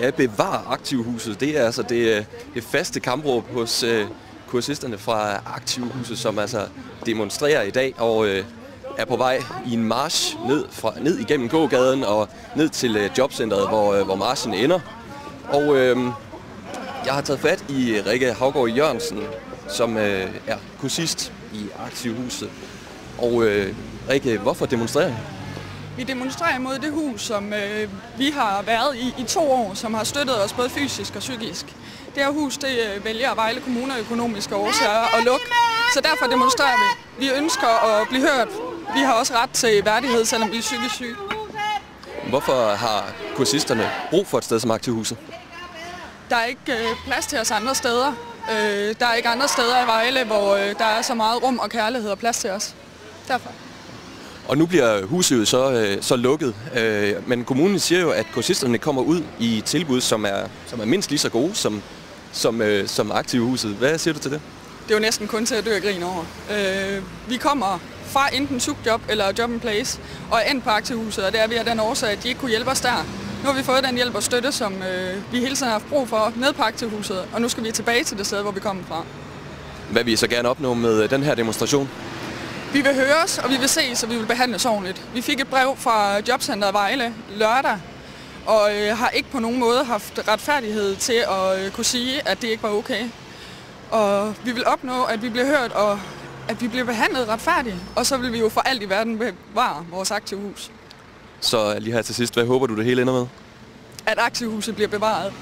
Ja, bevar Aktivhuset. Det er altså det faste kampråb hos kursisterne fra Aktivhuset, som altså demonstrerer i dag og er på vej i en march ned igennem gågaden og ned til jobcentret, hvor marchen ender. Og jeg har taget fat i Rikke Haugaard Jørgensen, som er kursist i Aktivhuset. Og Rikke, hvorfor demonstrerer I? Vi demonstrerer imod det hus, som vi har været i 2 år, som har støttet os både fysisk og psykisk. Det her hus, det vælger Vejle Kommune af økonomiske årsager at lukke, så derfor demonstrerer vi. Vi ønsker at blive hørt. Vi har også ret til værdighed, selvom vi er psykisk syge. Hvorfor har kursisterne brug for et sted som Aktivhuset? Der er ikke plads til os andre steder. Der er ikke andre steder i Vejle, hvor der er så meget rum og kærlighed og plads til os. Derfor. Og nu bliver huset jo så lukket, men kommunen siger jo, at kursisterne kommer ud i tilbud, som er mindst lige så gode som Aktivhuset. Hvad siger du til det? Det er jo næsten kun til at dø og grine over. Vi kommer fra enten sugjob eller job and place og er endt på Aktivhuset, og det er vi af den årsag, at de ikke kunne hjælpe os der. Nu har vi fået den hjælp og støtte, som vi hele tiden har haft brug for ned på Aktivhuset, og nu skal vi tilbage til det sted, hvor vi kommer fra. Hvad vil I så gerne opnå med den her demonstration? Vi vil høres, og vi vil ses, og vi vil behandles ordentligt. Vi fik et brev fra Jobcentret Vejle lørdag, og har ikke på nogen måde haft retfærdighed til at kunne sige, at det ikke var okay. Og vi vil opnå, at vi bliver hørt, og at vi bliver behandlet retfærdigt, og så vil vi jo for alt i verden bevare vores Aktivhus. Så lige her til sidst, hvad håber du det hele ender med? At Aktivhuset bliver bevaret.